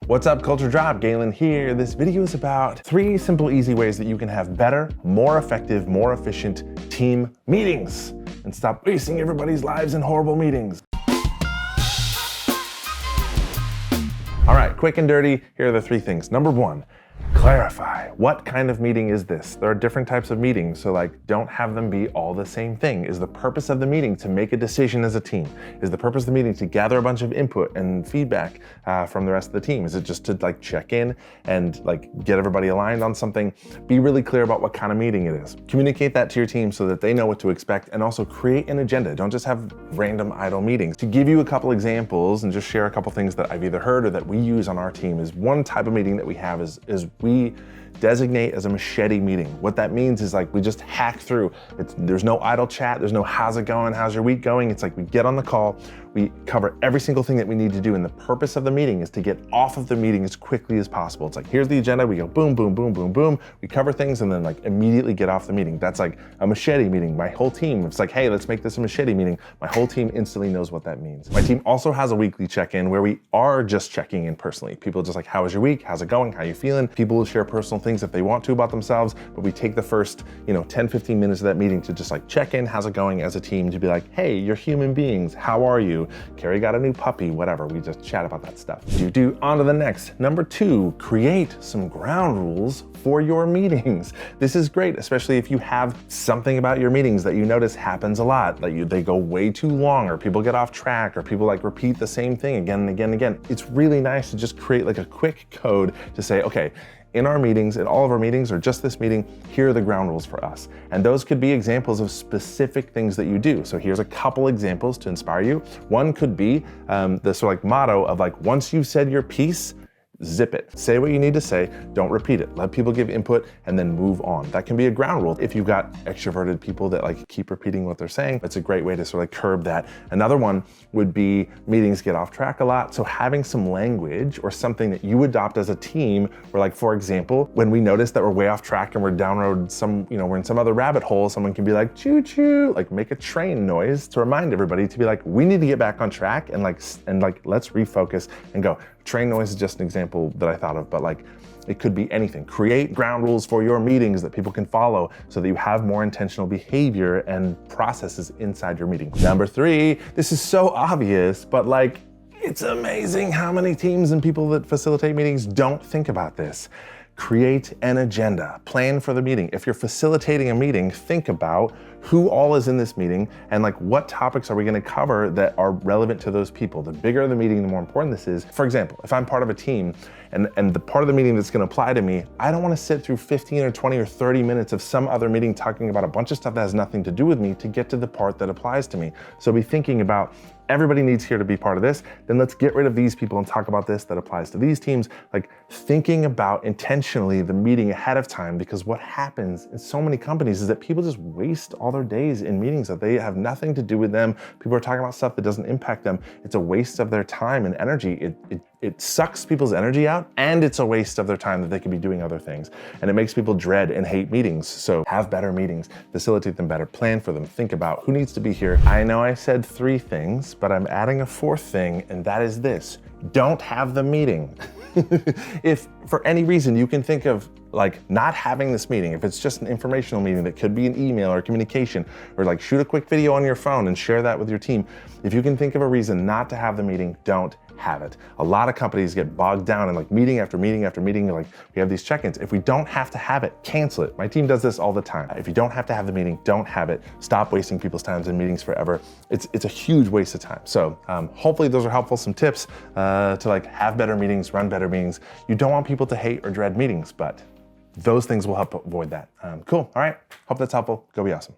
What's up, Culture Drop? Galen here. This video is about 3 simple, easy ways that you can have better, more effective, more efficient team meetings and stop wasting everybody's lives in horrible meetings. All right, quick and dirty, here are the 3 things. Number 1, clarify. What kind of meeting is this? There are different types of meetings, so don't have them be all the same thing. Is the purpose of the meeting to make a decision as a team? Is the purpose of the meeting to gather a bunch of input and feedback from the rest of the team? Is it just to check in and get everybody aligned on something? Be really clear about what kind of meeting it is. Communicate that to your team so that they know what to expect, and also create an agenda. Don't just have random idle meetings. To give you a couple examples and just share a couple things that I've either heard or that we use on our team, is one type of meeting that we have is we designate as a machete meeting. What that means is we just hack through. There's no idle chat. There's no how's it going? How's your week going? It's we get on the call, we cover every single thing that we need to do. And the purpose of the meeting is to get off of the meeting as quickly as possible. It's here's the agenda. We go boom, boom, boom, boom, boom. We cover things and then immediately get off the meeting. That's a machete meeting. My whole team, it's hey, let's make this a machete meeting. My whole team instantly knows what that means. My team also has a weekly check-in where we are just checking in personally. People just how was your week? How's it going? How you feeling? People will share personal things if they want to about themselves, but we take the first 10-15 minutes of that meeting to just check in, how's it going as a team, to be hey, you're human beings, how are you? Carrie got a new puppy, whatever. We just chat about that stuff. On to the next. Number 2, create some ground rules for your meetings. This is great, especially if you have something about your meetings that you notice happens a lot, they go way too long, or people get off track, or people repeat the same thing again and again and again. It's really nice to just create a quick code to say, okay, in our meetings, in all of our meetings, or just this meeting, here are the ground rules for us. And those could be examples of specific things that you do. So here's a couple examples to inspire you. One could be the motto of once you've said your piece, zip it. Say what you need to say, don't repeat it. Let people give input and then move on. That can be a ground rule. If you've got extroverted people that keep repeating what they're saying, it's a great way to curb that. Another one would be meetings get off track a lot. So having some language or something that you adopt as a team where for example, when we notice that we're way off track and we're down road we're in some other rabbit hole, someone can be choo choo, make a train noise to remind everybody to be we need to get back on track and let's refocus and go. Train noise is just an example that I thought of, but it could be anything. Create ground rules for your meetings that people can follow so that you have more intentional behavior and processes inside your meeting. Number 3, this is so obvious, but it's amazing how many teams and people that facilitate meetings don't think about this. Create an agenda, plan for the meeting. If you're facilitating a meeting, think about who all is in this meeting and what topics are we gonna cover that are relevant to those people. The bigger the meeting, the more important this is. For example, if I'm part of a team and the part of the meeting that's gonna apply to me, I don't wanna sit through 15 or 20 or 30 minutes of some other meeting talking about a bunch of stuff that has nothing to do with me to get to the part that applies to me. So be thinking about, everybody needs here to be part of this, then let's get rid of these people and talk about this that applies to these teams. Thinking about intentionally the meeting ahead of time, because what happens in so many companies is that people just waste all their days in meetings that they have nothing to do with them. People are talking about stuff that doesn't impact them. It's a waste of their time and energy. It sucks people's energy out, and it's a waste of their time that they could be doing other things. And it makes people dread and hate meetings. So have better meetings, facilitate them better, plan for them, think about who needs to be here. I know I said 3 things, but I'm adding a 4th thing, and that is this: don't have the meeting. If for any reason you can think of not having this meeting, if it's just an informational meeting that could be an email or communication, or shoot a quick video on your phone and share that with your team, if you can think of a reason not to have the meeting, don't have it. A lot of companies get bogged down in meeting after meeting after meeting. We have these check-ins. If we don't have to have it, cancel it. My team does this all the time. If you don't have to have the meeting, don't have it. Stop wasting people's time in meetings forever. It's a huge waste of time. So hopefully those are helpful. Some tips to have better meetings, run better meetings. You don't want people to hate or dread meetings, but those things will help avoid that. Cool. All right. Hope that's helpful. Go be awesome.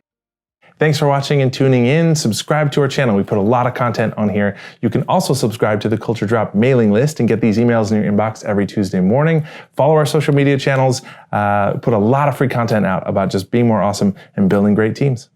Thanks for watching and tuning in. Subscribe to our channel. We put a lot of content on here. You can also subscribe to the Culture Drop mailing list and get these emails in your inbox every Tuesday morning. Follow our social media channels. Put a lot of free content out about just being more awesome and building great teams.